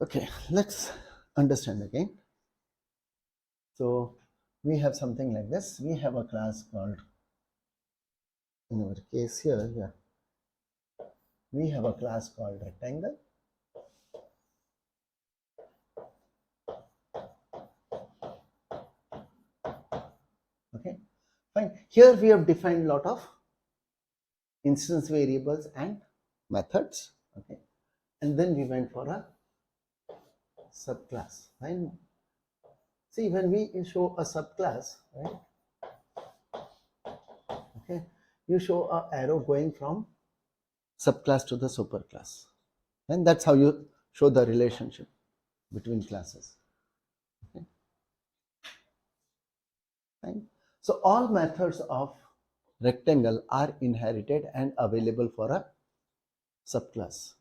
Okay, let's understand again. So we have something like this. We have a class called, in our case here, yeah, we have a class called rectangle. Okay, fine. Here we have defined a lot of instance variables and methods. Okay, and then we went for a subclass. Fine. See, when we show a subclass, right? Okay, you show a arrow going from subclass to the superclass, and that's how you show the relationship between classes. Okay, fine. So all methods of rectangle are inherited and available for a subclass.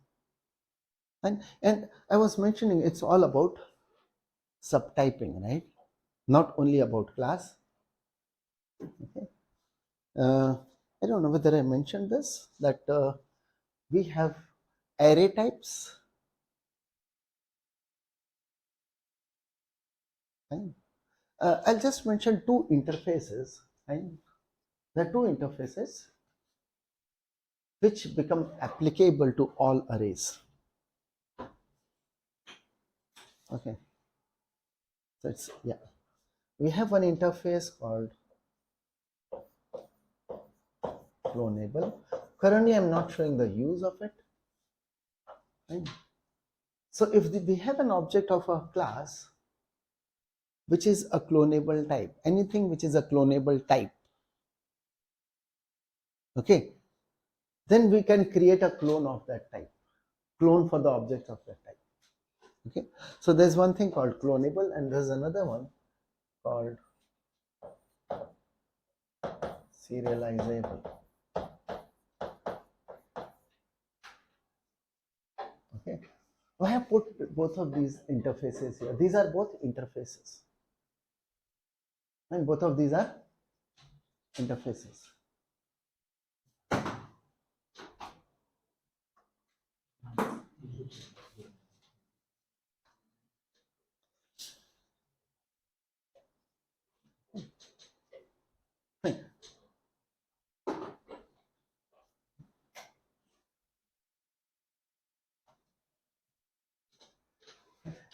And I was mentioning it's all about subtyping, right? Not only about class. Okay. I don't know whether I mentioned this, that we have array types. Right? I'll just mention two interfaces. Right? There are two interfaces which become applicable to all arrays. Okay. So it's, yeah. We have one interface called clonable. Currently, I'm not showing the use of it. Right? So if we have an object of a class which is a clonable type, anything which is a clonable type, okay, then we can create a clone of that type, clone for the object of that type. Okay, so there's one thing called clonable, and there's another one called serializable. Okay, I have put both of these interfaces here. These are both interfaces, and both of these are interfaces. Fine.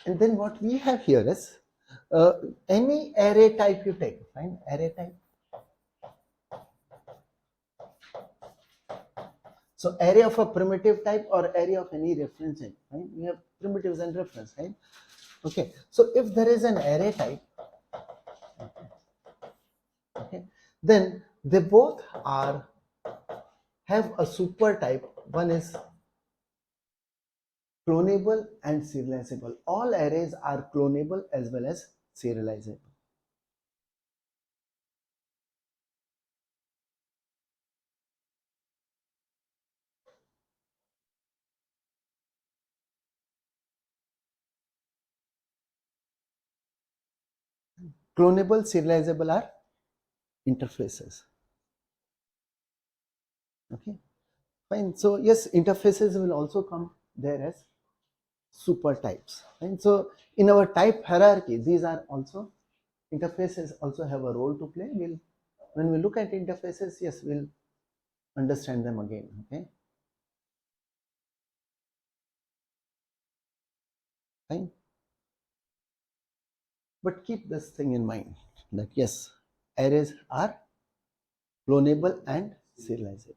And then what we have here is any array type you take, fine, array type. So array of a primitive type or array of any reference type, right? We have primitives and reference, right? Okay, so if there is an array type, okay, then they both are have a super type. One is clonable and serializable. All arrays are clonable as well as serializable. Clonable, serializable are interfaces. Okay, fine. So yes, interfaces will also come there as super types. And so in our type hierarchy, these are also interfaces also have a role to play. When we look at interfaces, yes, we'll understand them again. Okay, fine. But keep this thing in mind that yes, arrays are clonable and serializable.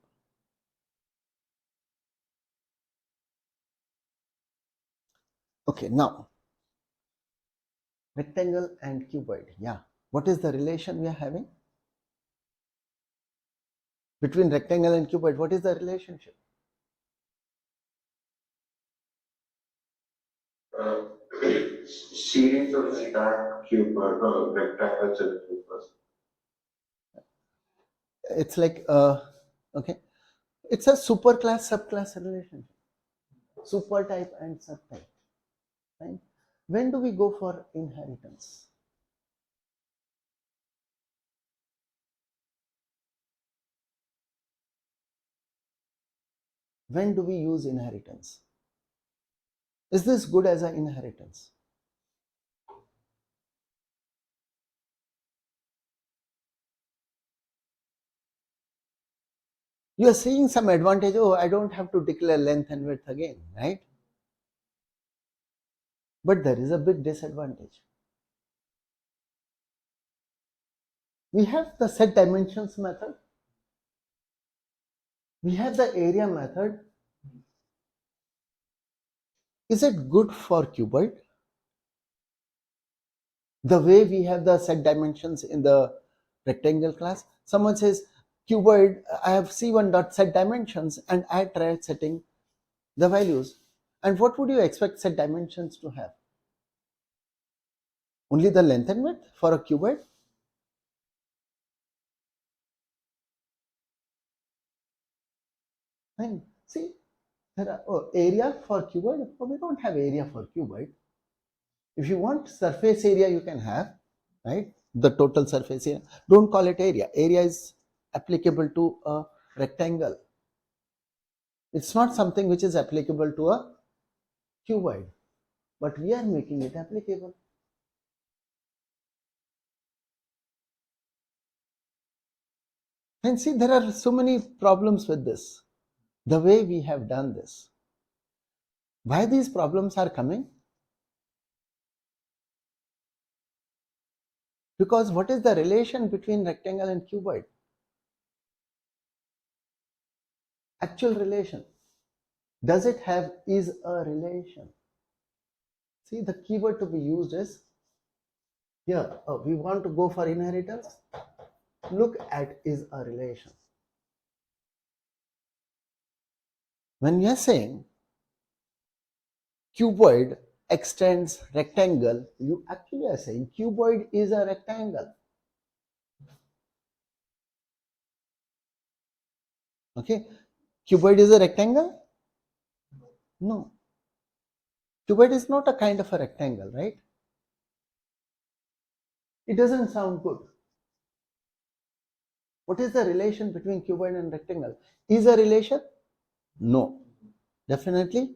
Okay, now rectangle and cuboid. Yeah, what is the relation we are having between rectangle and cuboid? What is the relationship? Uh, series of stacked rectangles and cubes. It's like okay, it's a superclass subclass relationship, super type and subtype. Right? When do we go for inheritance? When do we use inheritance? Is this good as an inheritance? You are seeing some advantage. Oh, I don't have to declare length and width again, right? But there is a big disadvantage. We have the set dimensions method. We have the area method. Is it good for cuboid? The way we have the set dimensions in the rectangle class, someone says cuboid, I have C1 dot set dimensions, and I try setting the values. And what would you expect set dimensions to have? Only the length and width for a cuboid? And see, there are area for cuboid. Oh, we don't have area for cuboid. If you want surface area, you can have, right? The total surface area. Don't call it area. Area is applicable to a rectangle. It's not something which is applicable to a cuboid, but we are making it applicable. And see, there are so many problems with this, the way we have done this. Why these problems are coming? Because what is the relation between rectangle and cuboid? Actual relation. Does it have is a relation? See, the keyword to be used is here. We want to go for inheritance. Look at is a relation. When we are saying cuboid extends rectangle, you actually are saying cuboid is a rectangle. Okay, cuboid is a rectangle? No. Cuboid is not a kind of a rectangle, right? It doesn't sound good. What is the relation between cuboid and rectangle? Is a relation? No. Definitely,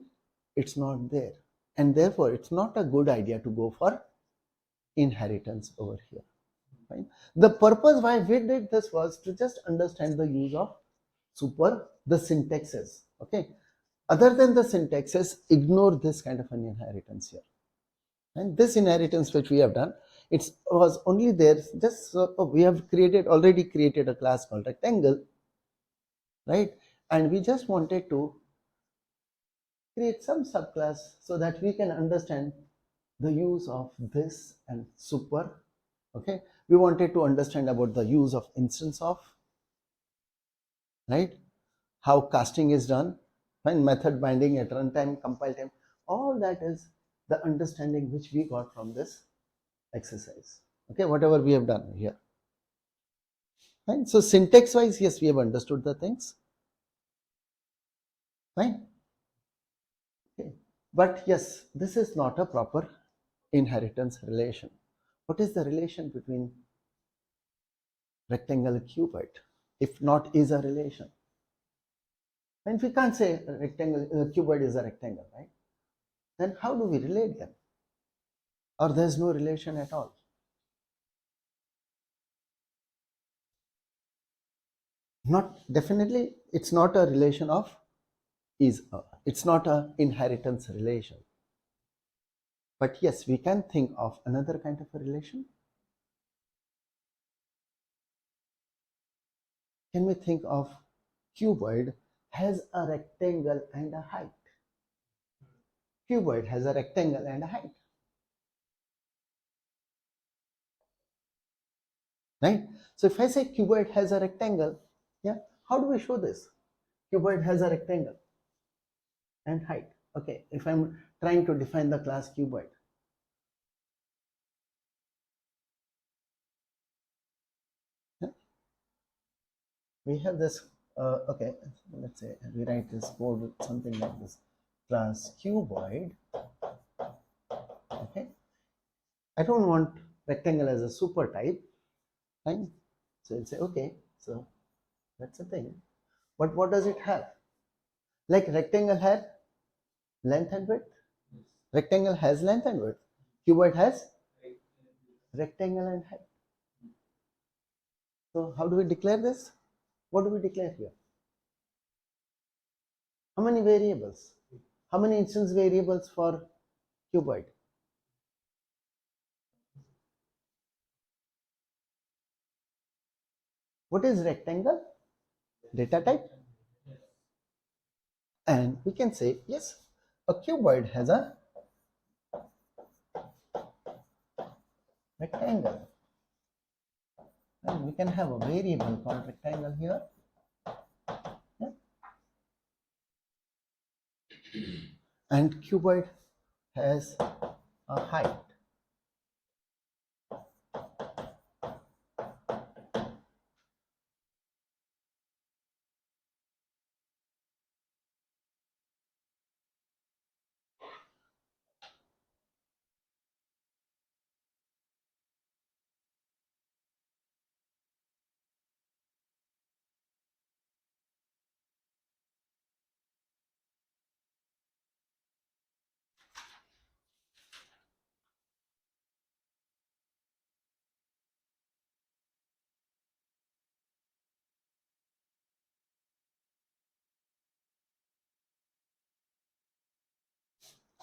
it's not there. And therefore, it's not a good idea to go for inheritance over here. Right? The purpose why we did this was to just understand the use of the syntaxes. Okay. Other than the syntaxes, ignore this kind of an inheritance here. And this inheritance which we have done, it was only there just so we have already created a class called rectangle, right? And we just wanted to create some subclass so that we can understand the use of this and super. Okay, we wanted to understand about the use of instance of, right? How casting is done, and method binding at runtime, compile time. All that is the understanding which we got from this exercise. Okay, whatever we have done here. Right? So syntax wise, yes, we have understood the things. Right? Okay. But yes, this is not a proper inheritance relation. What is the relation between rectangle and cuboid? If not is a relation. And we can't say cuboid is a rectangle, right? Then how do we relate them? Or there's no relation at all? Not definitely, it's not a relation of it's not a inheritance relation. But yes, we can think of another kind of a relation. Can we think of cuboid has a rectangle and a height? Cuboid has a rectangle and a height. Right? So if I say cuboid has a rectangle, yeah, how do we show this? Cuboid has a rectangle and height. Okay, if I'm trying to define the class cuboid. Yeah. We have this, okay, let's say we write this code with something like this, class cuboid. Okay, I don't want rectangle as a super type, fine. So you'll say, okay, so that's the thing. But what does it have? Like rectangle had length and width? Rectangle has length and width. Cuboid has rectangle and height. So how do we declare this? What do we declare here? How many variables? How many instance variables for cuboid? What is rectangle? Data type. And we can say, yes, a cuboid has a rectangle. And we can have a variable called rectangle here. Yeah. And cuboid has a height.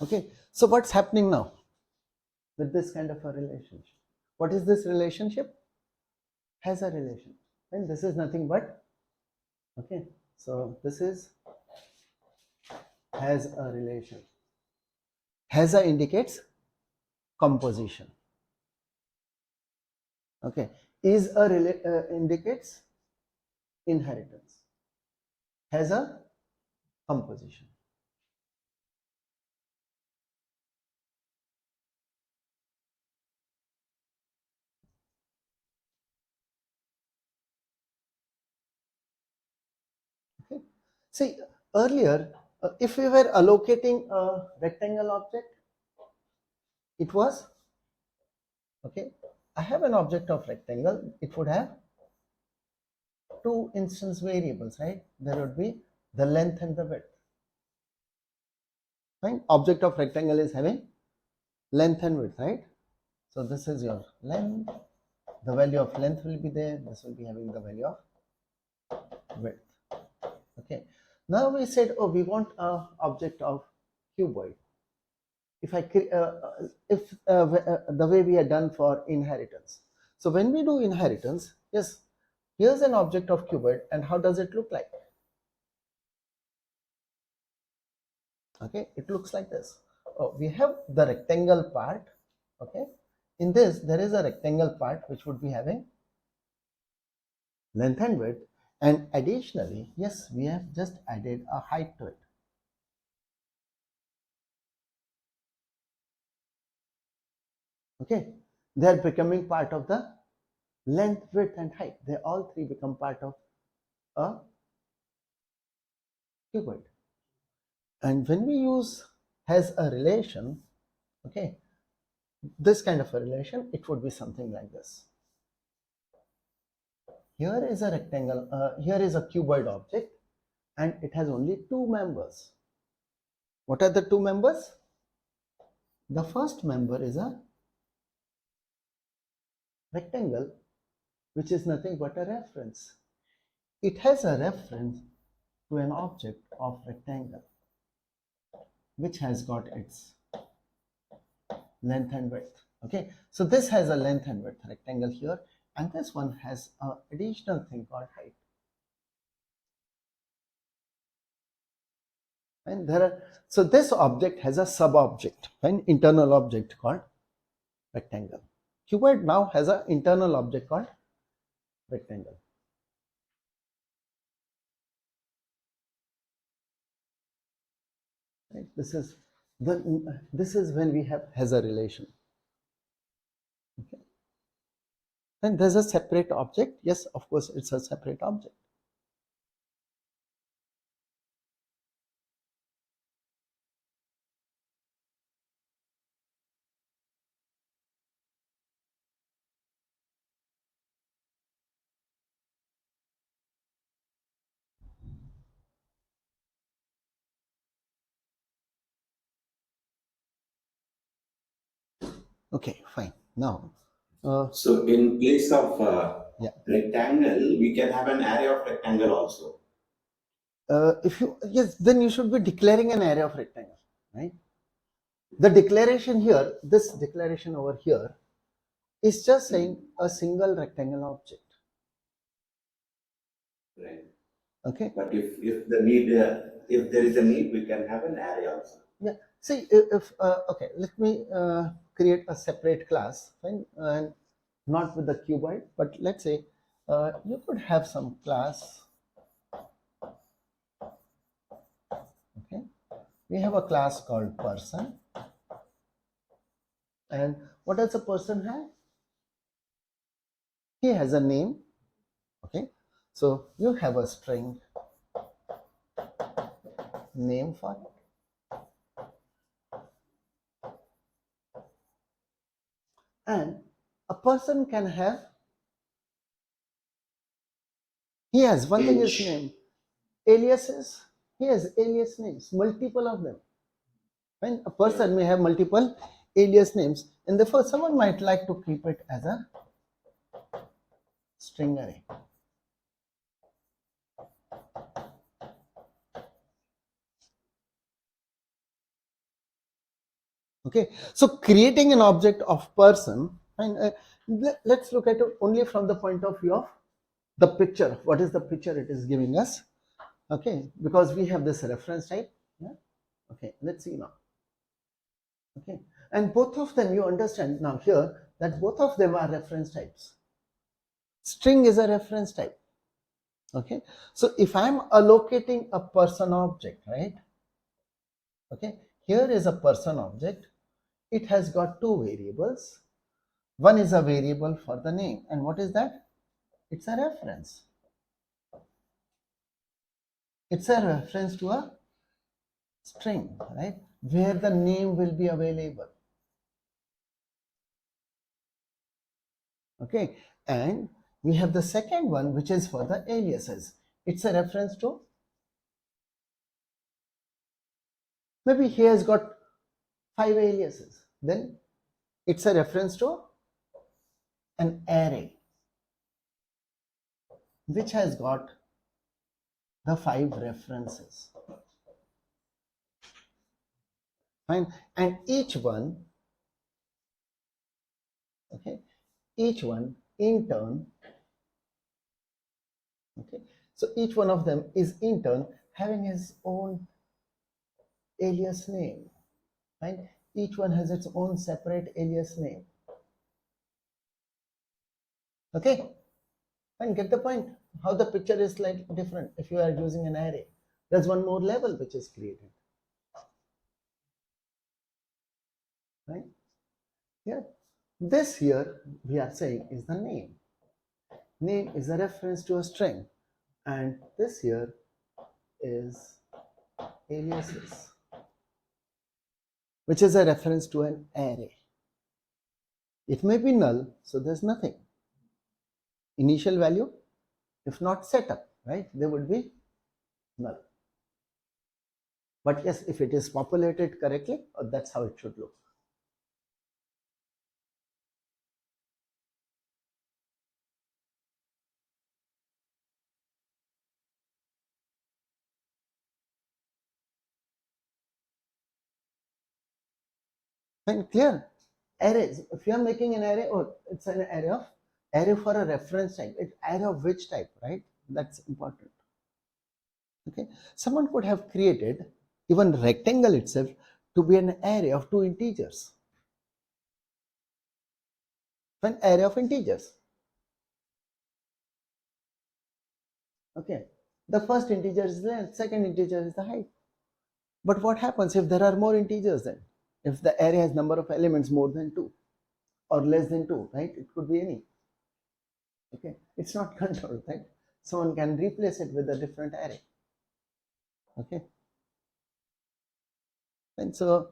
Okay, so what's happening now with this kind of a relationship? What is this relationship? Has a relation. And this is nothing but, okay, so this is has a relation. Has a indicates composition. Okay, is a indicates inheritance. Has a composition. Okay. See, earlier, if we were allocating a rectangle object, it was, okay, I have an object of rectangle, it would have two instance variables, right? There would be the length and the width. Right? Object of rectangle is having length and width, right? So this is your length. The value of length will be there. This will be having the value of width. Okay. Now we said, oh, we want a object of cuboid. If the way we are done for inheritance. So when we do inheritance, yes, here's an object of cuboid, and how does it look like? Okay, it looks like this. Oh, we have the rectangle part. Okay, in this there is a rectangle part which would be having length and width, and additionally, yes, we have just added a height to it. Okay, they are becoming part of the length, width, and height. They all three become part of a cuboid. And when we use has a relation, okay, this kind of a relation, it would be something like this. Here is a rectangle, here is a cuboid object, and it has only two members. What are the two members? The first member is a rectangle, which is nothing but a reference. It has a reference to an object of rectangle, which has got its length and width. Okay, so this has a length and width rectangle here, and this one has an additional thing called height. And there are, so this object has a sub-object, an internal object called rectangle. Cuboid now has an internal object called rectangle. Right? This is when we have has a relation. Okay. Then there's a separate object. Yes, of course, it's a separate object. Okay, fine. Now, So in place of yeah, rectangle, we can have an array of rectangle also. if you, yes, then you should be declaring an array of rectangle, right? The declaration here, this declaration over here, is just saying a single rectangle object. Right. Okay. But if the need if there is a need, we can have an array also. Yeah. See, if okay, let me create a separate class, fine, and not with the cuboid, but let's say you could have some class. Okay, we have a class called person, and what does a person have? He has a name. Okay, so you have a string name for it. And a person can have, he has one thing is Age. name, aliases, he has alias names, multiple of them. When a person may have multiple alias names, and therefore someone might like to keep it as a string array. Okay, so creating an object of person, and let's look at it only from the point of view of the picture. What is the picture it is giving us? Okay, because we have this reference type. Yeah? Okay, let's see now. Okay, and both of them, you understand now here that both of them are reference types. String is a reference type. Okay, so if I'm allocating a person object, right? Okay, here is a person object. It has got two variables. One is a variable for the name, and what is that? It's a reference. It's a reference to a string, right? Where the name will be available. Okay, and we have the second one, which is for the aliases. It's a reference to, maybe he has got 5 aliases, then it's a reference to an array which has got the 5 references. Fine, and each one, okay, each one in turn, okay, so each one of them is in turn having his own alias name. Fine, each one has its own separate alias name. Okay, and get the point how the picture is like different if you are using an array. There's one more level which is created, right? Yeah, this here we are saying is the name. Name is a reference to a string, and this here is aliases, which is a reference to an array. It may be null, so there's nothing. Initial value, if not set up, right, they would be null. But yes, if it is populated correctly, that's how it should look. Fine, clear? Arrays, if you are making an array, oh, it's an array for a reference type. It's array of which type, right? That's important. Okay, someone could have created even rectangle itself to be an array of 2 integers. An array of integers. Okay, the first integer is length, second integer is the height. But what happens if there are more integers then? If the array has number of elements more than 2 or less than 2, right? It could be any. Okay, it's not controlled, right? Someone can replace it with a different array. Okay, and so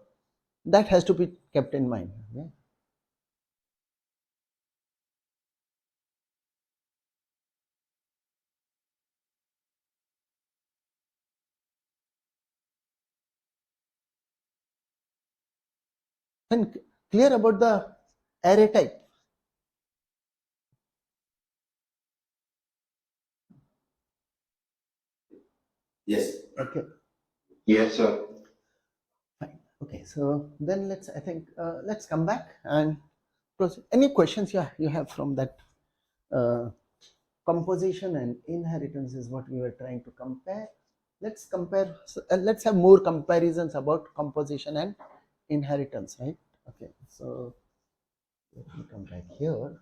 that has to be kept in mind. Okay? And clear about the array type. Yes. Okay. Yes, sir. Fine. Okay. So then let's come back and proceed. Any questions you have from that? Composition and inheritance is what we were trying to compare. Let's compare. Let's have more comparisons about composition and inheritance, right? Okay. So let me come back here.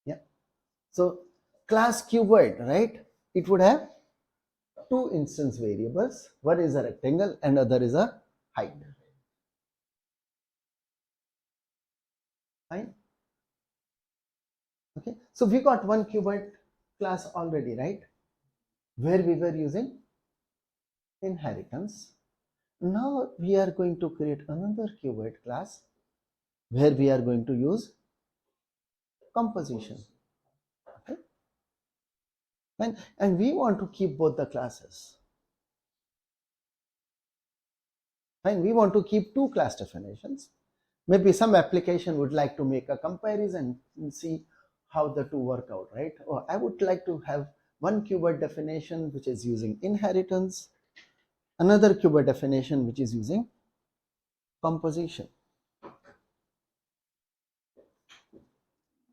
Yeah. So class cuboid, right? It would have two instance variables. One is a rectangle and other is a height. Fine. Okay. So we got one cuboid class already, right? Where we were using inheritance. Now we are going to create another cuboid class where we are going to use composition. Okay. And we want to keep both the classes. Fine. We want to keep two class definitions. Maybe some application would like to make a comparison and see how the two work out, right? Or I would like to have one cuboid definition which is using inheritance, another cuboid definition which is using composition.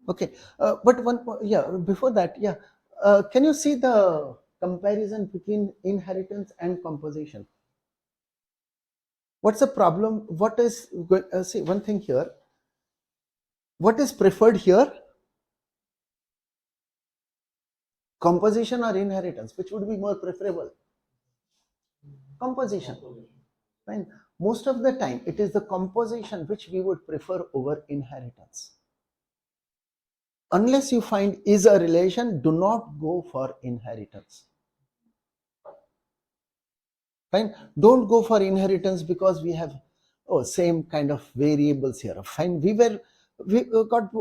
Okay, but before that, can you see the comparison between inheritance and composition? What's the problem? What is see one thing here? What is preferred here? Composition or inheritance? Which would be more preferable? Composition. Fine. Most of the time, it is the composition which we would prefer over inheritance. Unless you find is a relation, do not go for inheritance. Fine. Don't go for inheritance because we have same kind of variables here. Fine. We got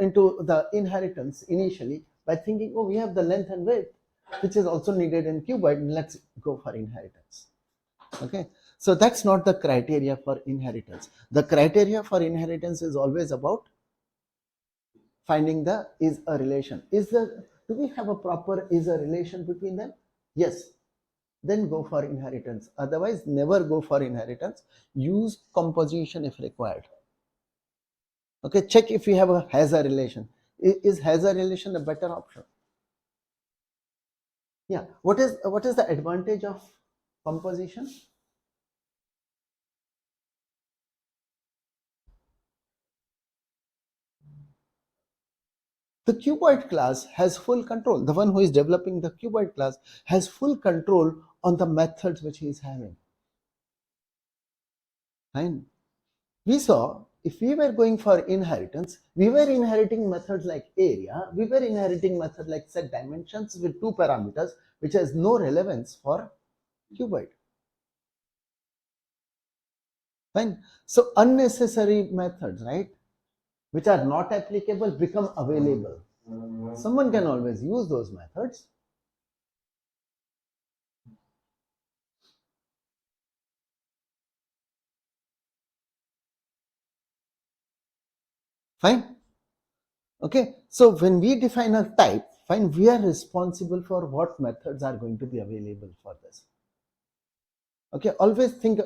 into the inheritance initially by thinking, oh, we have the length and width, which is also needed in cuboid. Let's go for inheritance. Okay. So that's not the criteria for inheritance. The criteria for inheritance is always about finding the is a relation. Do we have a proper is a relation between them? Yes. Then go for inheritance. Otherwise, never go for inheritance. Use composition if required. Okay, check if you have a has a relation. Is has a relation a better option? Yeah. What is the advantage of composition? The cuboid class has full control. The one who is developing the cuboid class has full control on the methods which he is having. Fine. We saw if we were going for inheritance, we were inheriting methods like area, we were inheriting methods like set dimensions with two parameters, which has no relevance for cuboid. Fine. So unnecessary methods, right, which are not applicable become available. Someone can always use those methods. Fine. Okay. So when we define a type, fine, we are responsible for what methods are going to be available for this. Okay. Always think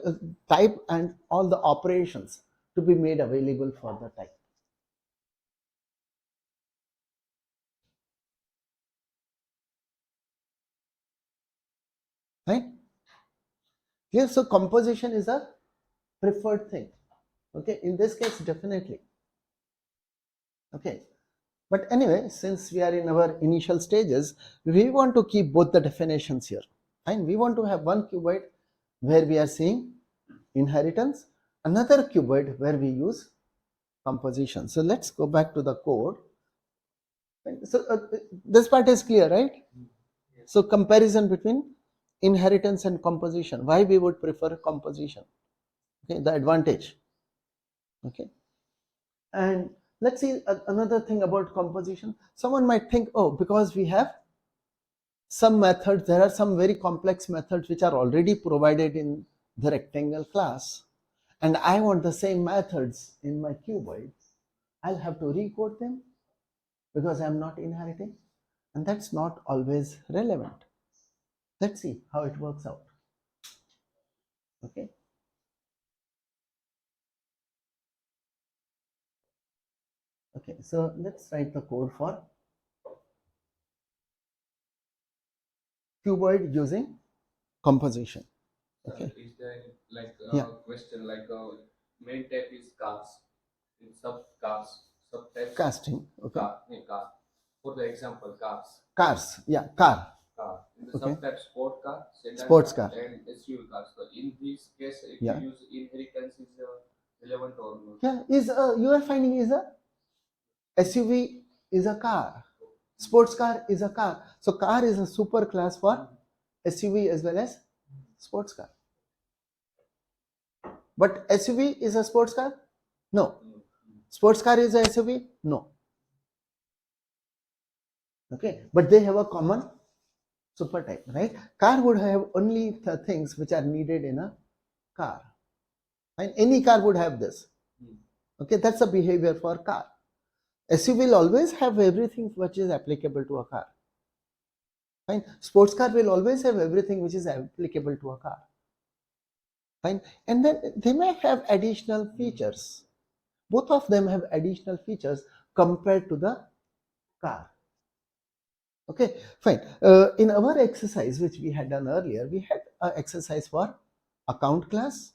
type and all the operations to be made available for the type. Right? Yeah, so composition is a preferred thing. Okay, in this case, definitely. Okay, but anyway, since we are in our initial stages, we want to keep both the definitions here. And we want to have one cuboid where we are seeing inheritance, another cuboid where we use composition. So let's go back to the code. So this part is clear, right? So comparison between inheritance and composition. Why we would prefer composition? Okay, the advantage. Okay, and let's see another thing about composition. Someone might think, oh, because we have some methods, there are some very complex methods which are already provided in the rectangle class, and I want the same methods in my cuboid, I'll have to recode them because I'm not inheriting, and that's not always relevant. Let's see how it works out. Okay. Okay, so let's write the code for cuboid using composition. Okay. Is there like Yeah. question like main type is cars, in sub cars, subtypes Casting. Okay. car. For the example, cars, Cars. Yeah, car. in the Okay. subtype sport car, sedan Sports car, car. and SUV cars. So in this case, if Yeah. you use inheritance is relevant or not? Yeah, is you are finding is a SUV is a car. Sports car is a car. So car is a super class for SUV as well as sports car. But SUV is a sports car? No. Sports car is a SUV? No. Okay, but they have a common super type, right? Car would have only the things which are needed in a car. And any car would have this. Okay, that's a behavior for car. SUV will always have everything which is applicable to a car. Fine. Sports car will always have everything which is applicable to a car. Fine. And then they may have additional features. Both of them have additional features compared to the car. Okay, fine. In our exercise, which we had done earlier, we had an exercise for account class.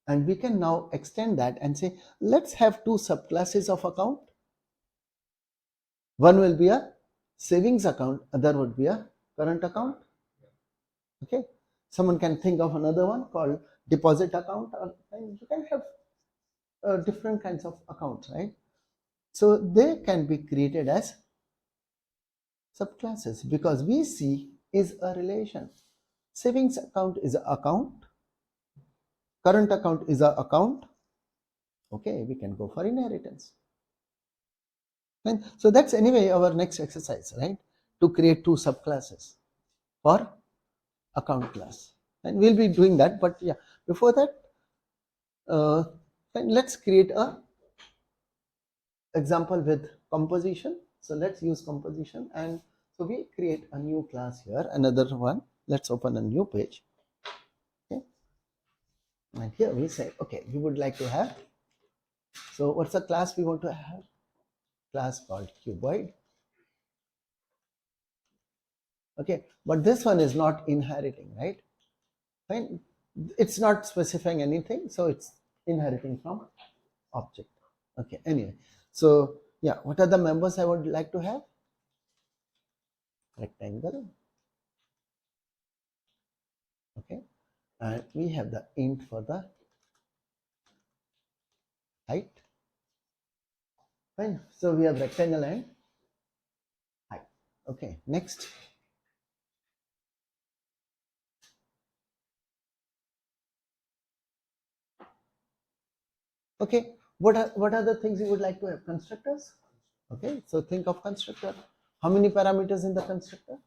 And we can now extend that and say, let's have two subclasses of account. One will be a savings account, other would be a current account. Okay, someone can think of another one called deposit account, or you can have different kinds of accounts, right? So they can be created as subclasses because VC is a relation. Savings account is an account, current account is an account. Okay, we can go for inheritance. And so that's anyway our next exercise, right? To create two subclasses for account class. And we'll be doing that, but yeah, before that, let's create a example with composition. So let's use composition, and so we create a new class here, another one. Let's open a new page. Okay, and here we say, okay, we would like to have, so what's the class we want to have? Class called cuboid. Okay, but this one is not inheriting, right? Fine, it's not specifying anything, so it's inheriting from object. Okay, anyway, so yeah, what are the members I would like to have? Rectangle. Okay, and we have the int for the height. Fine, so we have rectangle and height. Okay, next. Okay, what are the things you would like to have? Constructors. Okay, so think of constructor. How many parameters in the constructor?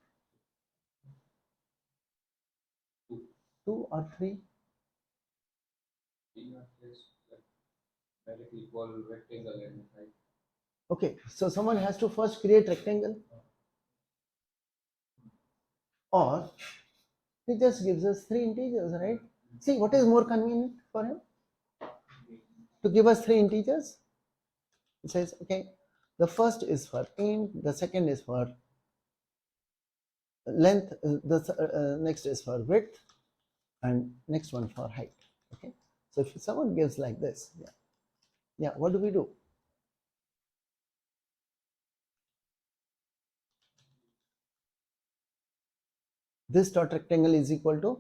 2 or 3? Directly equal rectangle and height. Okay, so someone has to first create rectangle, or he just gives us 3 integers, right? See, what is more convenient for him? To give us 3 integers. It says, okay, the first is for int, the second is for length, the next is for width, and next one for height. Okay, so if someone gives like this, yeah, what do we do? This dot rectangle is equal to,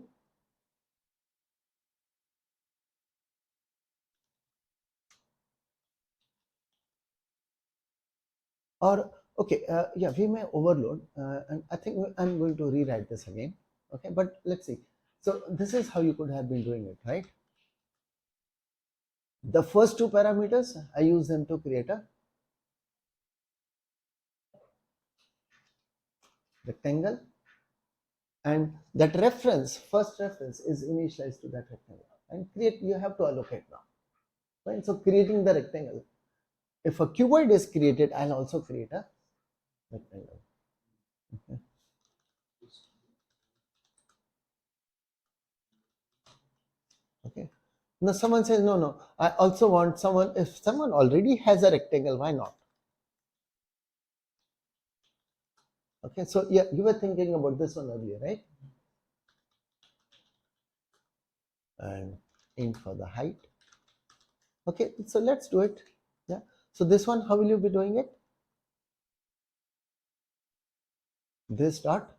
or okay, yeah, we may overload, and I think I'm going to rewrite this again. Okay, but let's see. So this is how you could have been doing it, right? The first two parameters, I use them to create a rectangle, and that reference, first reference, is initialized to that rectangle. and create, you have to allocate now, right? So creating the rectangle, if a cuboid is created, I'll also create a rectangle. Okay. Okay. Now someone says, no, I also want someone, if someone already has a rectangle, why not? Okay, so yeah, you were thinking about this one earlier, right? And aim for the height. Okay, so let's do it. Yeah. So this one, how will you be doing it? This dot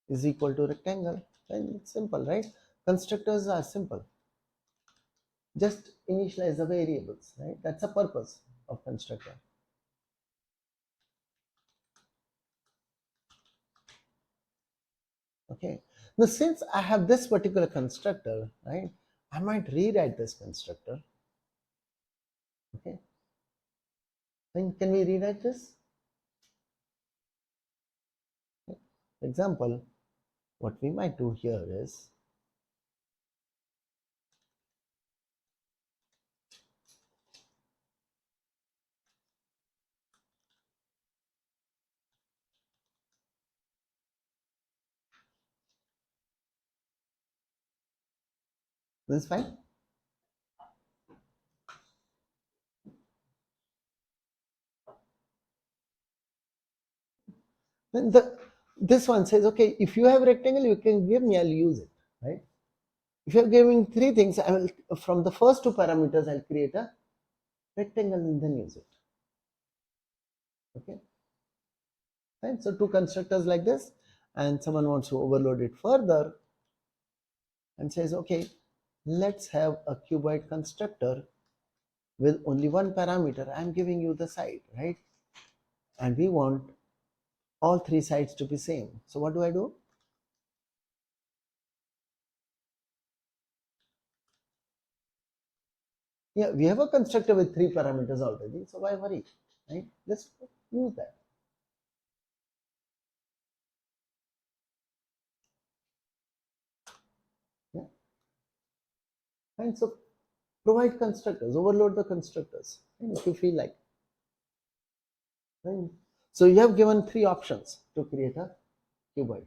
is equal to rectangle. And it's simple, right? Constructors are simple. Just initialize the variables, right? That's the purpose of constructor. Okay. Now, since I have this particular constructor, right, I might rewrite this constructor. Okay. Then can we rewrite this? For example, what we might do here is, this is fine. Then this one says, okay, if you have rectangle, you can give me, I'll use it, right? If you're giving three things, I will, from the first two parameters, I'll create a rectangle and then use it. Okay. Right? So two constructors like this, and someone wants to overload it further and says, okay, let's have a cuboid constructor with only one parameter. I'm giving you the side, right? And we want all three sides to be same. So what do I do? Yeah, we have a constructor with three parameters already, so why worry, right? Just use that. Yeah. And so provide constructors, overload the constructors, right, if you feel like. Right? So you have given three options to create a cuboid.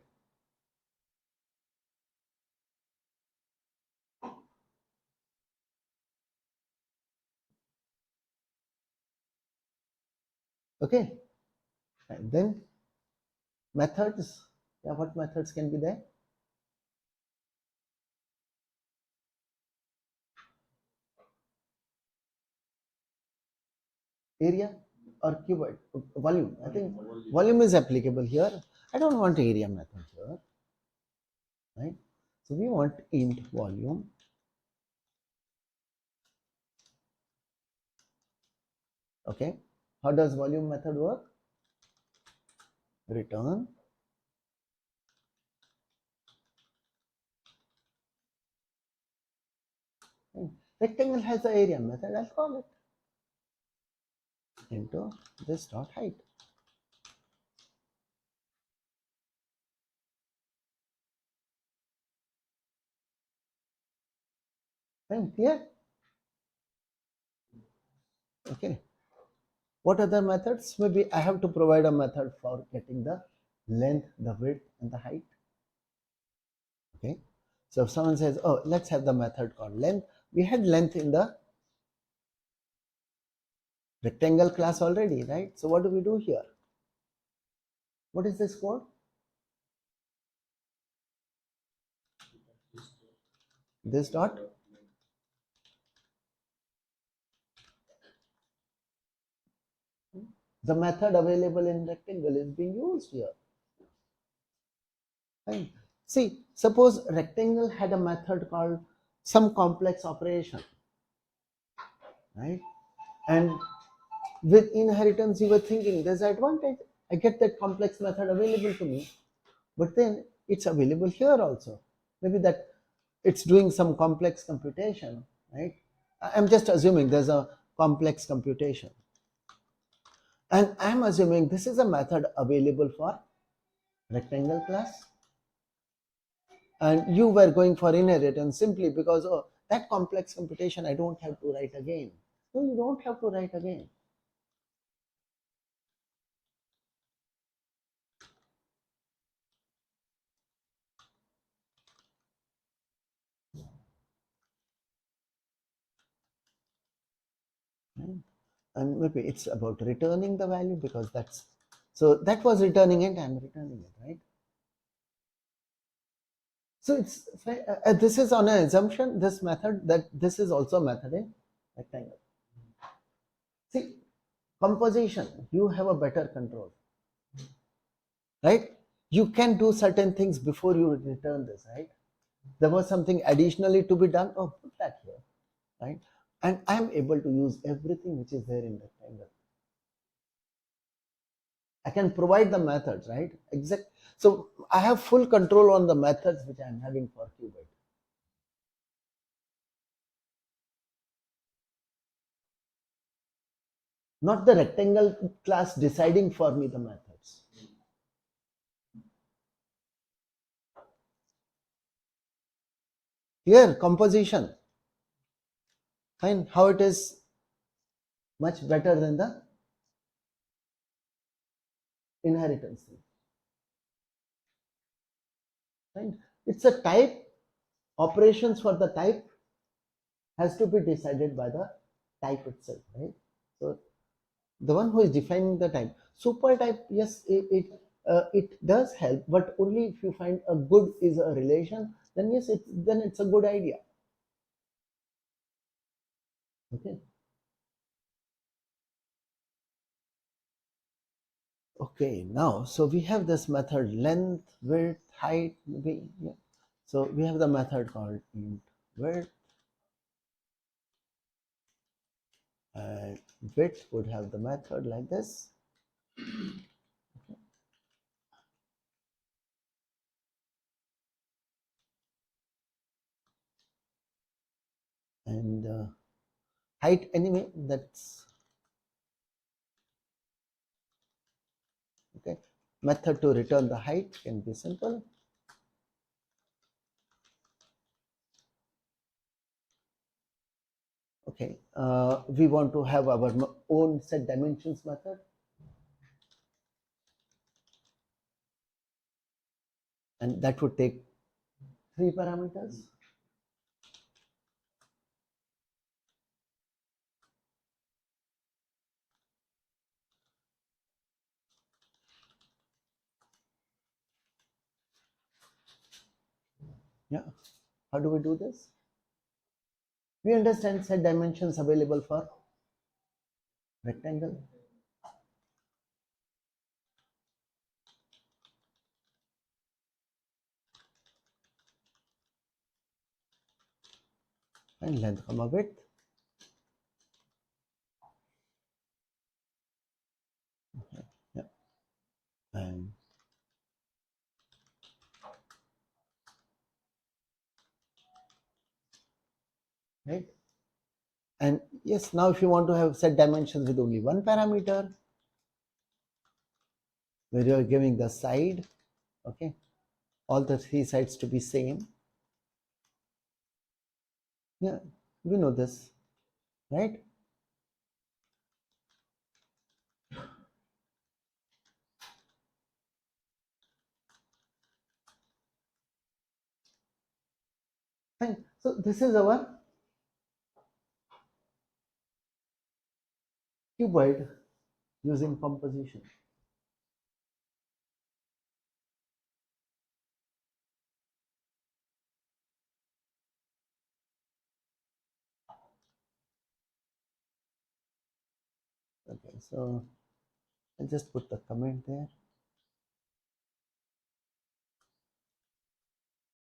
Okay, and then methods. Yeah, what methods can be there? Area or cuboid? Volume. I think volume is applicable here. I don't want area method here, right? So we want int volume. Okay, how does volume method work? Return rectangle has the area method. I'll call it into this dot height. Fine, clear? Okay. What other methods? Maybe I have to provide a method for getting the length, the width, and the height. Okay. So if someone says, oh, let's have the method called length. We had length in the rectangle class already, right? So what do we do here? What is this code? This dot? The method available in rectangle is being used here. Right? See, suppose rectangle had a method called some complex operation, right? And with inheritance, you were thinking there's an advantage. I get that complex method available to me, but then it's available here also. Maybe that it's doing some complex computation, right? I'm just assuming there's a complex computation. And I'm assuming this is a method available for rectangle class. and you were going for inheritance simply because, oh, that complex computation I don't have to write again. No, you don't have to write again. Right? And maybe it's about returning the value, because that's, so that was returning it, I'm returning it, right? So it's this is on an assumption, this method, that this is also a method in rectangle. See, composition, you have a better control, right? You can do certain things before you return this, right? There was something additionally to be done, oh, put that here, right? And I am able to use everything which is there in rectangle. I can provide the methods, right? Exact. So I have full control on the methods which I am having for cuboid. Not the rectangle class deciding for me the methods. Here, composition. Fine, how it is much better than the inheritance thing. Right? It's a type, operations for the type has to be decided by the type itself, right? So the one who is defining the type, super type, yes, it does help, but only if you find a good is a relation, then yes, then it's a good idea. Okay. Okay, now, so we have this method length, width, height, maybe, yeah. So we have the method called int width, and width would have the method like this. Okay. And height, anyway, that's okay. Method to return the height can be simple. Okay, we want to have our own set dimensions method, and that would take 3 parameters. Yeah, how do we do this? We understand set dimensions available for rectangle. And length comma width. Okay. Yeah. And right. And yes, now if you want to have set dimensions with only one parameter, where you are giving the side, okay, all the 3 sides to be same. Yeah, we know this, right? Fine. So this is our cuboid using composition. Okay, so I'll just put the comment there.